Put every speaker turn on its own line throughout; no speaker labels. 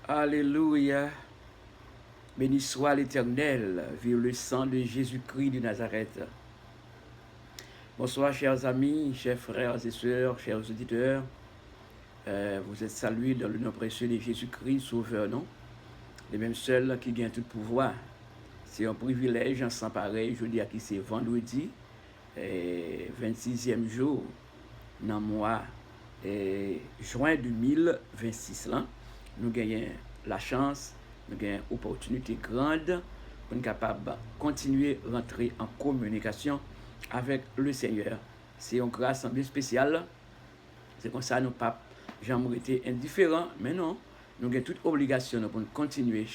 Alléluia. Béni soit l'Éternel, vu le sang de Jésus-Christ de Nazareth. Bonsoir, chers amis, chers frères et sœurs, chers auditeurs. Vous êtes salués dans le nom précieux de Jésus-Christ, Sauveur, non? Les mêmes seuls qui gagnent tout pouvoir. C'est un privilège sans pareil. Je dis à qui c'est vendredi, 26e jour, dans le mois juin 2026. Là, nous gagnons la chance, nous gagnons l'opportunité grande pour être capable de continuer à rentrer en communication avec le Seigneur. C'est une grâce bien spéciale. C'est comme ça, nous pas jamais été indifférents, mais non, nous avons toute obligation pour continuer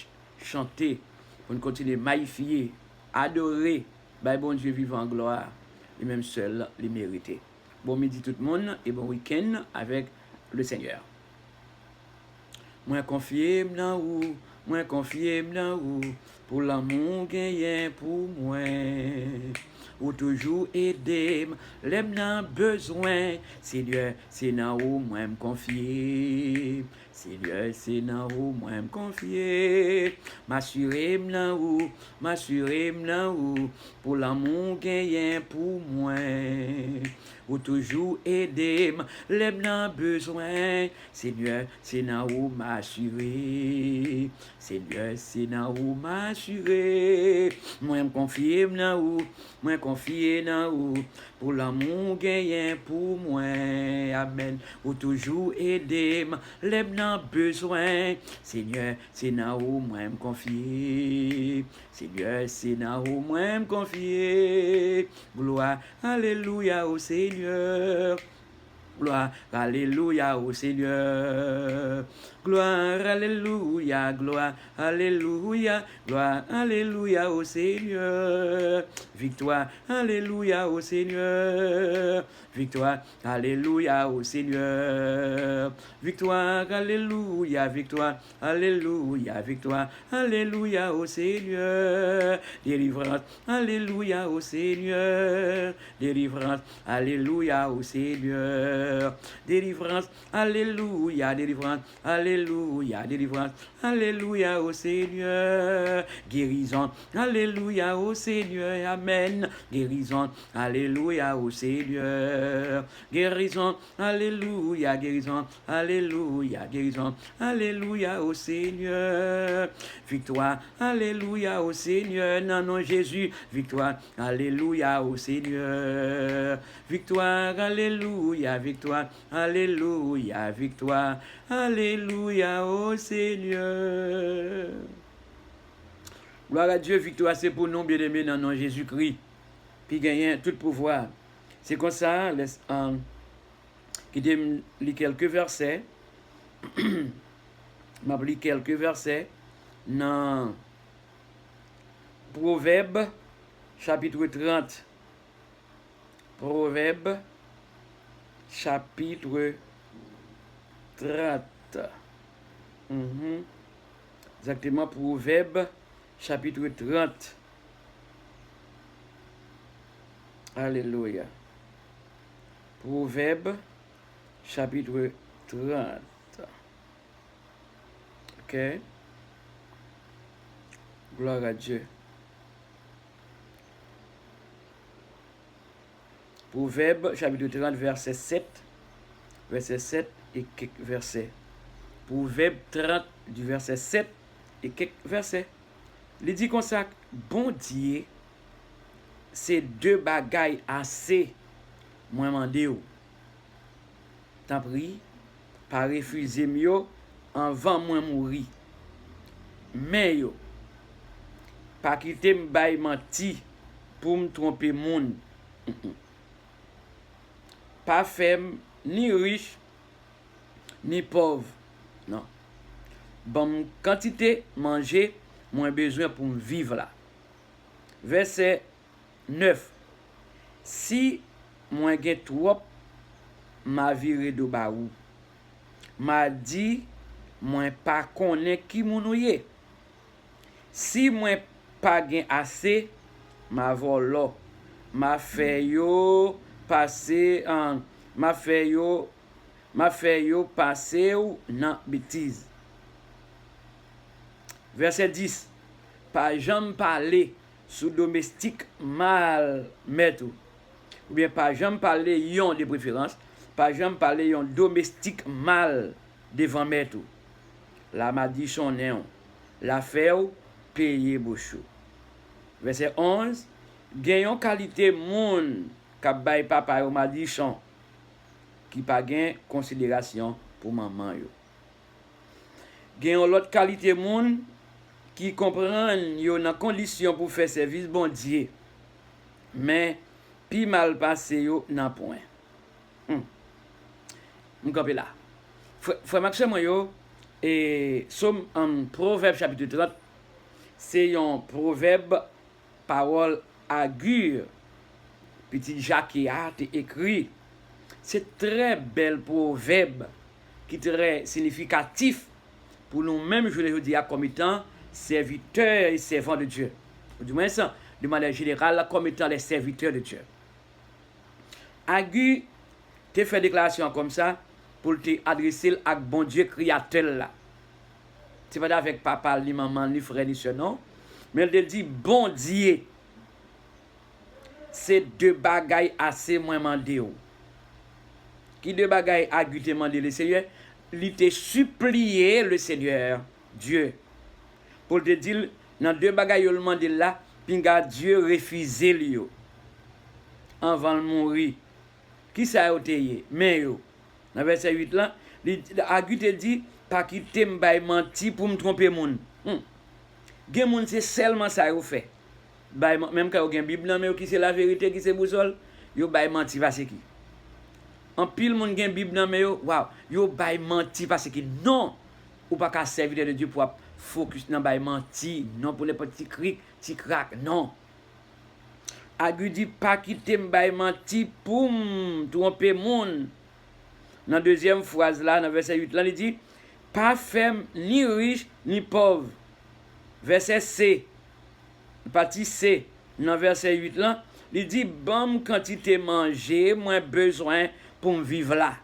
à chanter, pour continuer à magnifier, adorer, bon Dieu vivant en gloire, et même seul les mériter. Bon midi tout le monde et bon week-end avec le Seigneur. Moi confié dans où, moi confié dans où, pour l'amour gagné pour moi. Ou toujours aider, l'aime dans besoin. Seigneur, c'est dans où moi me confier. Seigneur, c'est dans où moi me confier. M'assurer dans où, pour l'amour gagné pour moi. Ou toujours aider, l'aime dans besoin. Seigneur, c'est dans où m'assurer. Seigneur, c'est dans où m'assurer. Moi me confier dans où, moi confier dans où, pour l'amour gagné pour moi. Amen. Ou toujours aider, l'aime dans besoin. Seigneur, c'est dans où moi me confier. Seigneur, c'est dans où moi me confier. Gloire, alléluia au Seigneur. Gloire, alléluia au Seigneur. Gloire, alléluia, gloire, alléluia, gloire, alléluia au Seigneur. Victoire, alléluia au Seigneur. Victoire, alléluia au Seigneur. Victoire, alléluia, victoire, alléluia, victoire, alléluia au Seigneur. Délivrance, alléluia au Seigneur. Délivrance, alléluia au Seigneur. Délivrance, alléluia, délivrance, alléluia, délivrance, alléluia au Seigneur. Guérison, alléluia au Seigneur, amen. Guérison, alléluia au Seigneur. Guérison, alléluia, guérison, alléluia, guérison, alléluia au Seigneur. Victoire, alléluia au Seigneur, non, non, Jésus. Victoire, alléluia au Seigneur. Victoire, alléluia, victoire, alléluia, victoire, alléluia au Seigneur. Gloire à Dieu, victoire, c'est pour nous, bien-aimés, dans le nom de Jésus-Christ, qui gagne tout pouvoir. C'est comme ça, qui lit quelques versets, m'a lu quelques versets dans Proverbe, chapitre 30. Proverbe, chapitre 30. Exactement, Proverbe, chapitre 30. Alléluia. Proverbe, chapitre 30. Ok. Gloire à Dieu. Proverbe, chapitre 30, verset 7. Verset 7 et quelques versets. Proverbe 30, du verset 7 et quelques versets. Il dit comme ça, bon Dieu, c'est deux bagailles assez, moi mandé ou. T'en prie, pas refuser mieux, avant moi mourir. Mais yo, pas quitter m'bay menti pour me tromper moun. Pas femme, ni riche, ni pauvre. Non. Bon quantité manger, moins besoin pour me vivre là. Verset 9. Si moi gen trop, m'a viré de baou. M'a dit, moi pas connaît qui mounouye. Si moi pas gen assez, m'a volo. M'a fait yo passer en m'a fait yo passer ou nan bêtise. Verset 10. Pas jamais parler sous domestique mal mettre. Ou bien pas jamais parler yon de préférence. Pas jamais parler yon domestique mal devant mettre. La m'a dit son néon. La faire payer bouchou. Verset 11. Gagnons qualité moun k'ap bay papa yo m'a dit son qui pas gain considération pour maman yo. Gagnons l'autre qualité moun qui comprennent yo dans condition pour faire service bon Dieu. Mais pi mal passé yo nan point. M'camper là. Frère Maxime yo et somme en Proverbe chapitre 30, c'est un proverbe parole augure. Petit Jacques a écrit. C'est très bel proverbe qui est très significatif pour nous-mêmes, je le dis comme étant serviteurs et servants de Dieu. Du moins, ça, de manière générale, comme étant les serviteurs de Dieu. Agu te fait déclaration comme ça pour te adresser à bon Dieu créateur là. C'est pas avec papa, ni maman, ni frère, ni soeur, non. Mais elle te dit bon Dieu. C'est deux bagailles assez moins mandé. Qui deux bagailles Agu te mandé le Seigneur? Il te supplié le Seigneur, Dieu. Pour te dire, dans deux bagailles il demandé là, pinga Dieu refusé lui. Avant de mourir. Qui ça a été? Mais yo. Dans verset 8 là, Agu te dit, pas quitter m'bay menti pour me tromper moun. Gen moun c'est seulement ça yo fait. Même quand vous avez une Bible, mais qui c'est la vérité, qui c'est boussole, yo bay menti parce qui. En pile moun gen Bible mais yo bay menti parce que non, ou pas qu'à servir de Dieu pour focus dans bay menti, non pour les petits crics, petits crack, non. Agu dit pas quitter bay menti pour tromper moun. Dans deuxième phrase là, dans verset 8 là, il dit pas ferme ni riche ni pauvre. Verset C. Partie C, dans verset 8 là, il dit bonne quantité manger, moins besoin pour me vivre là.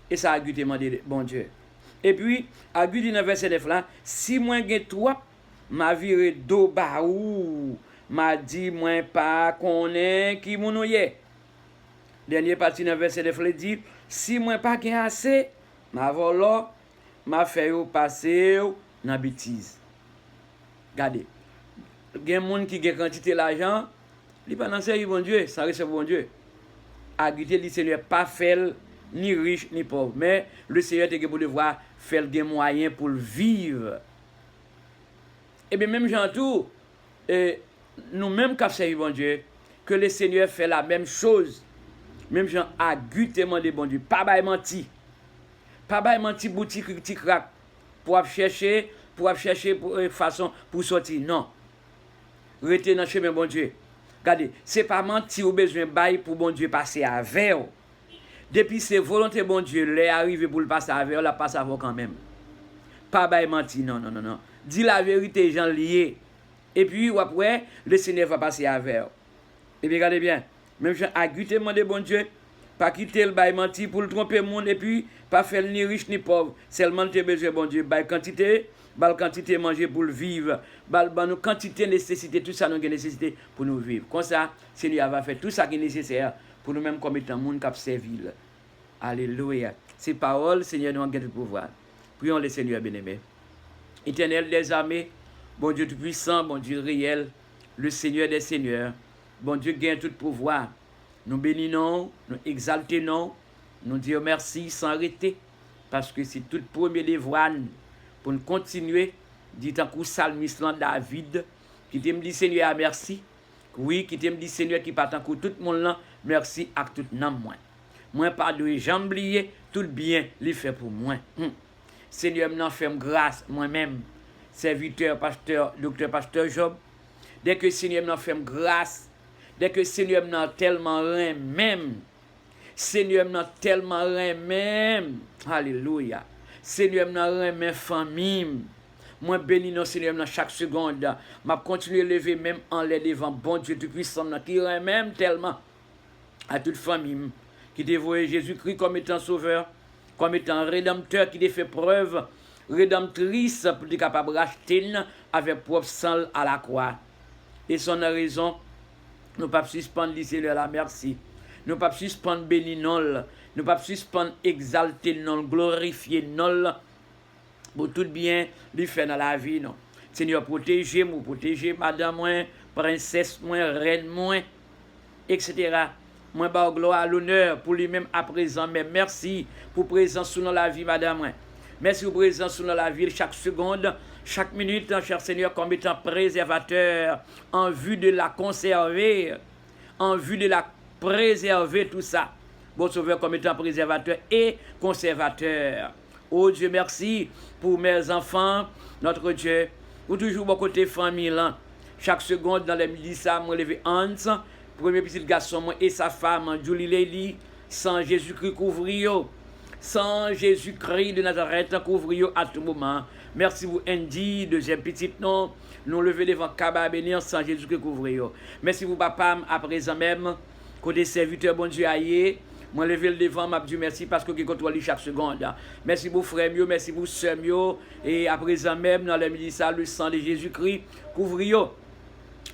Et ça a Agu demandé bon Dieu. Et puis Agu dit dans verset 9 là, si moins gen trop, m'a viré do ba ou, m'a dit moins pas connaît qui mounouye. Dernier partie dans verset 9 il dit si moins pas gen assez, m'a volo, m'a fait yo passer dans bêtise. Regardez. Gen moun qui gen quantité l'argent, li pas dans servir bon Dieu, ça reste bon Dieu. Agu te dit Seigneur pas faire ni riche ni pauvre, mais le Seigneur te pour devoir faire des moyens pour le vivre. Et bien même Jean tout, nous-mêmes qui servons bon Dieu, que le Seigneur fait la même chose. Même Jean Agu te demandé bon Dieu, pas bay menti. Pas bay menti boutique petit crack pour chercher pour façon pour sortir. Non. Rester dans le chemin bon Dieu. Regardez, c'est pas mentir ou besoin bail pour bon Dieu passer avec. Depuis c'est volonté bon Dieu, les arrivé pour le passer avec, la passe avec quand même. Pas bail mentir, non. Dis la vérité, gens liés. Et puis après, le Seigneur va passer avec. Et bien regardez bien, même Jean Agu te demandé bon Dieu, pas quitter le bail mentir pour le tromper le monde et puis pas faire ni riche ni pauvre, seulement te besoin bon Dieu, bail quantité manger pour le vivre, nous quantité nécessité, tout ça nous avons nécessité pour nous vivre. Comme ça, Seigneur va faire tout ça qui est nécessaire pour nous-mêmes comme étant monde qui servir. Alléluia. Ces paroles, Seigneur, nous avons le pouvoir. Prions le Seigneur bien-aimé. Éternel des armées, bon Dieu tout-puissant, bon Dieu réel, le Seigneur des seigneurs, bon Dieu gagne tout pouvoir. Nous bénissons, nous exaltons, nous disons merci sans arrêter, parce que c'est tout premier devoir pour nous continuer, dit un coup psalmiste David, qui te me dit Seigneur merci, oui, qui te me dit Seigneur qui part en coup tout le monde là, merci à tout le monde. Moi pas de jamblier, tout bien, il fait pour moi. Seigneur m'en fait grâce moi-même, serviteur, pasteur, docteur, pasteur Job, dès que Seigneur m'en fait grâce, dès que Seigneur m'en tellement rien même, Seigneur m'en tellement rien même, alléluia. Seigneur m'en rien même famille. Moi béni non Seigneur dans chaque seconde. M'a continuer à lever même en l'air devant bon Dieu tout puissant qui rien même tellement à toute famille qui dévoue Jésus-Christ comme étant sauveur, comme étant rédempteur qui fait preuve rédemptrice pour être capable de racheter avec propre sang à la croix. Et son raison, nous ne pouvons pas suspendre lycée la merci. Nous ne pouvons pas suspendre bénir nous. Nous ne pouvons pas suspendre exalter nous, glorifier nous pour tout bien lui faire dans la vie. Non. Seigneur, protégez madame, moi, princesse, moi, reine, moi, etc. Moi, bah, gloire, l'honneur pour lui-même à présent. Mais merci pour présence sur la vie, madame. Merci pour présence sur la vie chaque seconde, chaque minute, cher Seigneur, comme étant préservateur, en vue de la conserver, en vue de la préserver, tout ça. Bon Sauveur, comme étant préservateur et conservateur. Oh Dieu, merci pour mes enfants, notre Dieu, pour toujours mon côté famille. Chaque seconde, dans les midi, ça, moi, levé Hans, premier petit garçon, moi, et sa femme, Julie Lely, sans Jésus-Christ couvrir, sans Jésus-Christ de Nazareth couvrir à tout moment. Merci pour Andy, deuxième petite nom, nous lever devant Kaba bénir sans Jésus-Christ couvrir. Merci pour papa, à présent même, côté serviteur, bon Dieu, aïe. Moi, lever le devant, m'a dit merci parce que vous contrôlez chaque seconde. Merci pour frère mio, merci pour sœur mio. Et à présent même, dans le midi, ça, le sang de Jésus-Christ couvrir.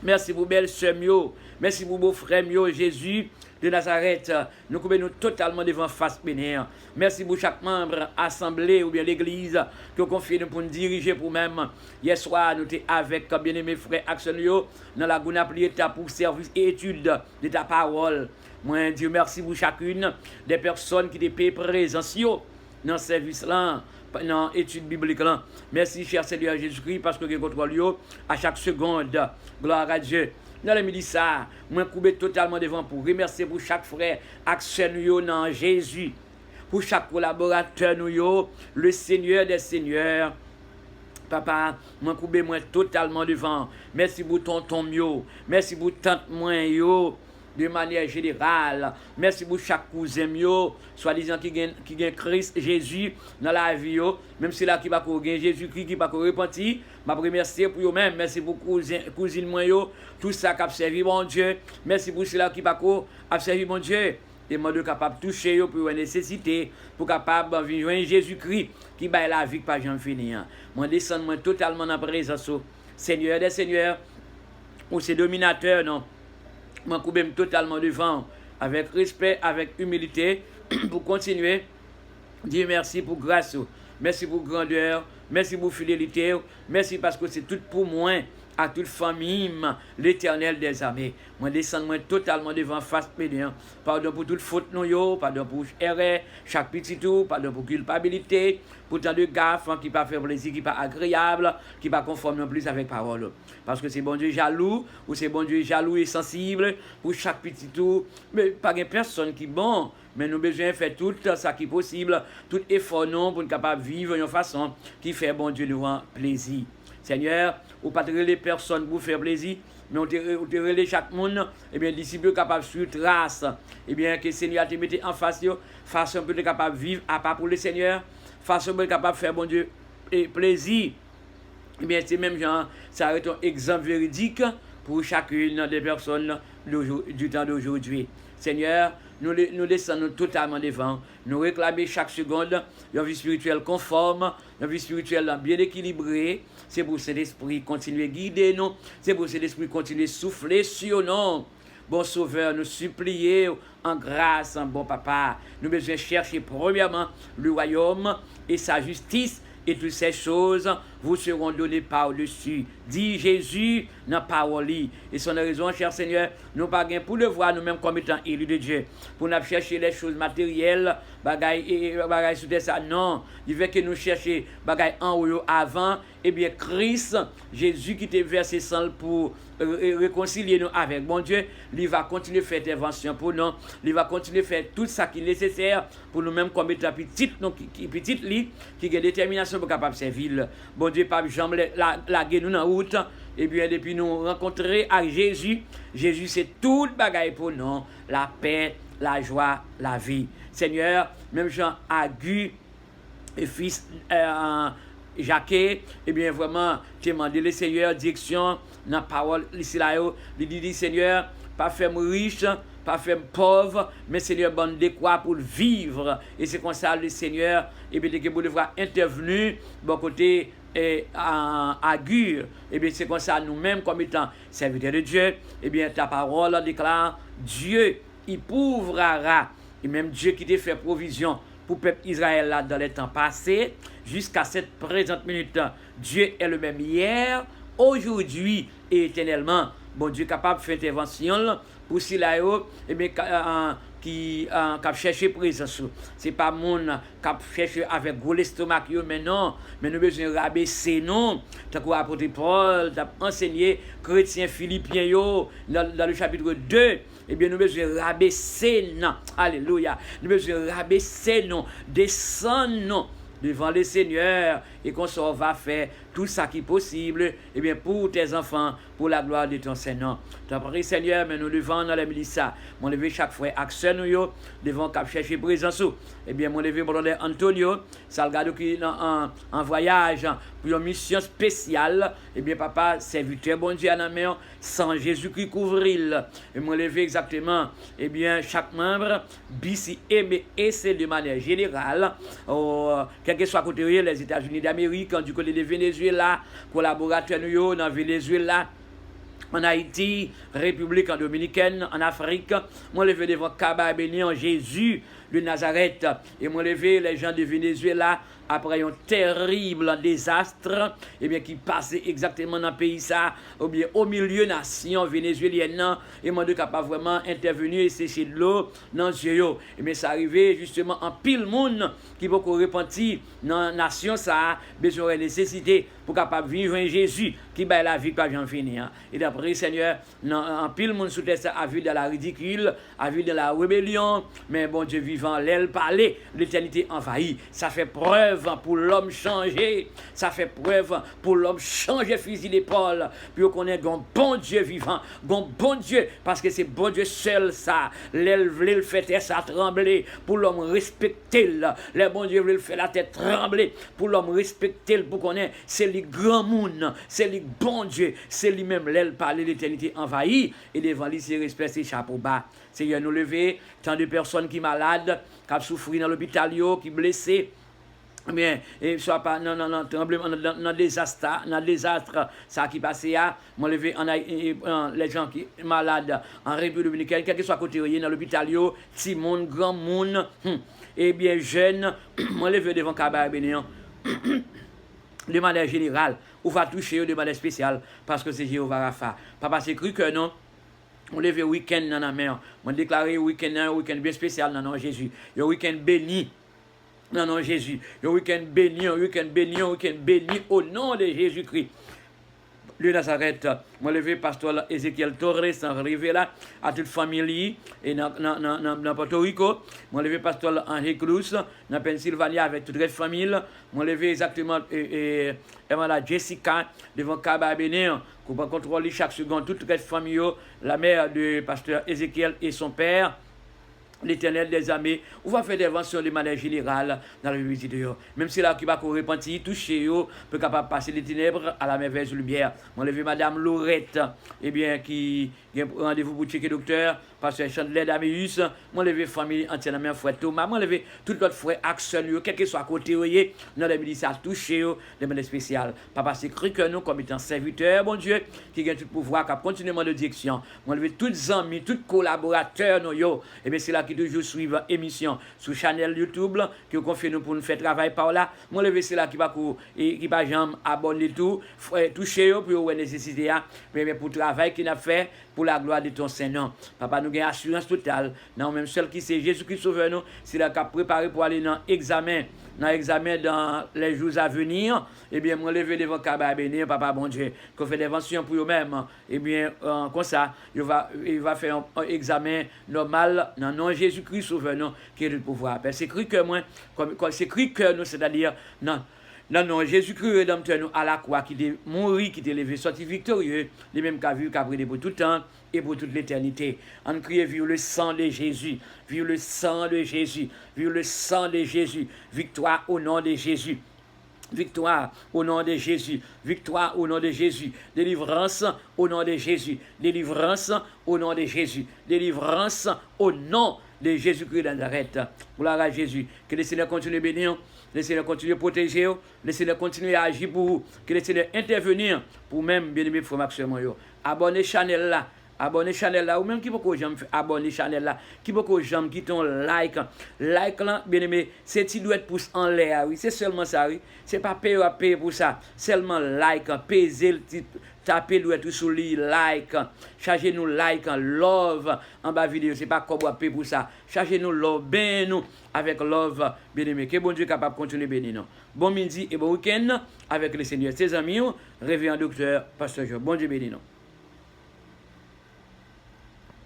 Merci pour belle sœur mio. Merci pour beau frère mio, Jésus de Nazareth. Nous couvrons totalement devant face pénère. Merci pour chaque membre assemblée ou bien l'église que vous confiez pour nous diriger pour même. Hier soir, nous étions avec bien-aimé frère Axelio dans la Gouna Plieta pour service et étude de ta parole. Moi, Dieu merci pour chacune des personnes qui étaient présentes dans ce service-là, dans l'étude biblique-là. Merci, cher Seigneur Jésus-Christ, parce que vous contrôlez à chaque seconde. Gloire à Dieu. Dans le midi, ça, moi, couper totalement devant pour remercier pour chaque frère, action dans Jésus. Pour chaque collaborateur, nous, le Seigneur des Seigneurs. Papa, moi, couper moi totalement devant. Merci pour tonton mio. Merci pour tante moi, yo. De manière générale, merci pour chaque cousin mio, soi-disant qui gagne Christ Jésus dans la vie, même si là qui va gagner Jésus-Christ qui va repentir, m'a remercier pour eux même, merci pour cousine moi yo, tout ça qui a servi mon Dieu, merci pour cela qui va servi mon Dieu, et moi de capable toucher yo pour une nécessité, pour capable vivre Jésus-Christ qui baille la vie pas jamais finir. Moi descendre moi totalement dans présence Seigneur des Seigneurs, ou c'est dominateur non. Moi, je suis totalement devant, avec respect, avec humilité, pour continuer. Dire merci pour grâce, merci pour grandeur, merci pour fidélité, merci parce que c'est tout pour moi, à toute famille, l'Éternel des armées. Moi, descends totalement devant face pédant. Pardon pour toute faute, pardon pour erreur, chaque petit tour, pardon pour culpabilité, pour tant de gaffes qui ne pas faire plaisir, qui ne pas agréable, qui ne pas conforme non plus avec parole. Parce que c'est bon Dieu jaloux, ou c'est bon Dieu jaloux et sensible pour chaque petit tour. Mais pas de personne qui est bon. Mais nous avons besoin de faire tout ça qui est possible, tout effort non pour être capable de vivre d'une façon qui fait bon Dieu nous rend plaisir. Seigneur, ou pas de les personnes pour faire plaisir, mais on te relève chaque monde, et bien, disciples capables de suivre trace, et bien, que le Seigneur te mette en face, façon pour être capable de vivre à part pour le Seigneur, façon pour être capable de faire bon Dieu et plaisir. Et bien, c'est même genre, ça va être un exemple véridique pour chacune des personnes du temps d'aujourd'hui. Seigneur, nous descendons totalement devant. Nous réclamons chaque seconde une vie spirituelle conforme, une vie spirituelle bien équilibrée. C'est pour cet esprit continuer à guider nous. C'est pour cet esprit continuer à souffler sur nous. Bon Sauveur, nous supplions en grâce, en bon Papa. Nous devons chercher premièrement le royaume et sa justice. Et toutes ces choses vous seront données par-dessus. Dit Jésus dans la parole. Et son raison, cher Seigneur, nous pas pour le voir nous-mêmes comme étant élus de Dieu. Pour nous chercher les choses matérielles, bagaille sous ça. Non, il veut que nous cherchions bagaille en haut avant. Eh bien, Christ, Jésus qui t'a versé sang pour réconcilier nous avec bon Dieu, il va continuer à faire intervention pour nous. Il va continuer à faire tout ça qui est nécessaire pour nous-mêmes comme étant petite, petite lit, qui a détermination pour capable servir. Bon Dieu, pas jamais la guerre nous dans la route. Et bien, depuis nous rencontrer avec Jésus, Jésus c'est toute bagaille pour nous, la paix, la joie, la vie. Seigneur, même Jean Agu et fils Jacques, eh bien vraiment, tu as demandé le Seigneur direction dans la parole ici là, il dit Seigneur, pas faire riche, pas fait pauvre, mais Seigneur, bonne de quoi pour vivre. Et c'est comme ça, le Seigneur, et bien, que vous devra intervenir, bon côté, à Agur, et bien, c'est comme ça, nous-mêmes, comme étant serviteurs de Dieu, et bien, ta parole déclare, Dieu, il pourvoira, et même Dieu qui t'a fait provision pour le peuple Israël là dans les temps passés, jusqu'à cette présente minute, Dieu est le même hier, aujourd'hui et éternellement. Bon Dieu capable de faire intervention pour si là, et bien, qui cherche présence. Ce n'est pas mon qui cherche avec gros l'estomac, mais non, mais nous besoin rabaisser, non. Tant que l'apôtre Paul a enseigné, chrétien philippien, dans le chapitre 2, eh bien, nous besoin rabaisser, non. Alléluia. Nous besoin rabaisser, non. Descendre, non. Devant le Seigneur, et qu'on va faire tout ça qui est possible, et bien pour tes enfants, pour la gloire de ton Seigneur. Tu as pris, Seigneur, mais nous devons dans la milice, mon levé chaque fois, action nous, devant cap chercher présence. Et bien, mon levé, mon Antonio, Salgado qui est en voyage, pour une mission spéciale, et bien, papa, serviteur, bon Dieu, à la main, sans Jésus-Christ couvrir. Et mon levé exactement, et bien, chaque membre, BC et c'est de manière générale, quel que soit côté les États-Unis d'Amérique, du côté de Venezuela, collaborateurs nous dans Venezuela, en Haïti, République dominicaine, en Afrique, moi levé devant Kaba béni en Jésus de Nazareth, et moi levé les gens de Venezuela après un terrible désastre, et bien qui passait exactement dans le pays ça, ou bien au milieu nation vénézuélienne, et moi de capable vraiment intervenir et sécher de l'eau dans les yeux. Et bien ça arrivait justement en pile monde qui peut repentir dans la nation ça, besoin de nécessité pour capable vivre en Jésus qui bat la vie pas j'en finir. Et d'après Seigneur, en pile monde sous terre ça a vu dans la ridicule, a vu dans la rébellion, mais bon Dieu vivant, l'aile parler, l'éternité envahie. Ça fait preuve pour l'homme changer, ça fait preuve pour l'homme changer fusil d'épaule, puis on connaît un bon Dieu vivant, un bon Dieu, parce que c'est bon Dieu seul ça, l'aile le fait ça trembler, pour l'homme respecter, le bon Dieu veut le faire la tête trembler, pour l'homme respecter, pour qu'on ait, c'est le grand monde, c'est le bon Dieu, c'est lui-même l'aile parler l'éternité envahie, et devant lui c'est respect, c'est chapeau bas. Seigneur nous lever, tant de personnes qui malades, qui souffrent dans l'hôpital, qui blessés, bien, et soit pas tremblement, dans désastre, ça qui passait à, moi levé les gens qui sont malades en République dominicaine, quel que soit côté dans l'hôpital, petit monde, grand monde, et bien jeune, moi levé devant Kaba Bénéan, de manière générale, on va toucher de manière spéciale, parce que c'est Jéhovah Rapha. Papa, c'est cru que non. On lève week-end dans la mer. On déclare week-end un week-end bien spécial dans Jésus. Un week-end béni. Non, Jésus. Un week-end béni, un week-end béni, un week-end béni au nom de Jésus-Christ. Le Nazareth, moi levé pasteur Ezekiel Torres, arrivé là, à toute famille, et dans Porto Rico, moi levé pasteur Henri Cruz, dans Pennsylvanie, avec toute la famille, moi levé exactement, et voilà, Jessica, devant Kaba Bénéan, qu'on va contrôler chaque seconde, toute la famille, la mère de pasteur Ezekiel et son père, l'Éternel des armées, on va faire des inventions de manière générale dans la visite. Même si là qui va repentir, toucher, peut capable passer les ténèbres à la merveilleuse lumière. Mon levé Madame Laurette, eh bien, qui a rendez-vous pour checker docteur, pasteur Chandler d'Améus, mon levé famille entièrement, frère Thomas, mon levé tout l'autre frère Axel, quel que soit côté, dans les ministères toucher, de manière spéciale. Papa, c'est cru que nous, comme étant serviteurs, bon Dieu, qui a tout pouvoir, qui a continuellement de direction. Mon levé tous les amis, tous les collaborateurs, et bien, c'est là qui toujours suivent l'émission sur Channel YouTube, qui confie nous pour nous faire travail par là. Mon levé, c'est là qui va jamais abonner tout, toucher, pour avoir nécessité, mais pour le travail qu'il a fait, pour la gloire de ton Seigneur. Papa, nous avons assurance totale. Non, même celle qui c'est Jésus-Christ Sauveur, nous, c'est là qui a préparé pour aller dans l'examen dans les jours à venir. Eh bien, moi, lever devant Kaba bénir, papa, bon Dieu, qu'on fait des inventions pour eux-mêmes. Eh bien, comme ça, il va faire un examen normal dans le nom de Jésus-Christ Sauveur, nous, qui est le pouvoir. C'est cru que moi, c'est cru que nous, c'est-à-dire, non, Jésus-Christ rédempteur nous à la croix, qui est mort, qui est élevé, sorti victorieux, les mêmes qu'a vu, qu'a brûlé pour tout le temps et pour toute l'éternité. On crie, vive le sang de Jésus, vive le sang de Jésus, vive le sang de Jésus, victoire au nom de Jésus. Victoire au nom de Jésus. Victoire au nom de Jésus. Délivrance au nom de Jésus. Délivrance au nom de Jésus. Délivrance au nom de Jésus-Christ de Nazareth. Gloire à Jésus. Que le Seigneur continue à bénir. Que le Seigneur continue à protéger. Que le Seigneur continue à agir pour vous. Que le Seigneur intervenir pour même bien-aimés frères maximum. Abonnez channel là. Abonnez channel là ou même qui beaucoup j'aime abonner channel là qui beaucoup j'aime qui ton like là bien aimé c'est petit doit pouce en l'air oui c'est seulement ça oui c'est pas payer pour ça seulement like peser taper doit tout sur lui like chargez nous like love en bas vidéo c'est pas comme payer pour ça chargez nous love ben nous avec love bien aimé que bon Dieu capable continuer bénir nous bon midi et bon week-end avec le Seigneur ses amis révérend docteur pasteur Jean bon Dieu bénir nous.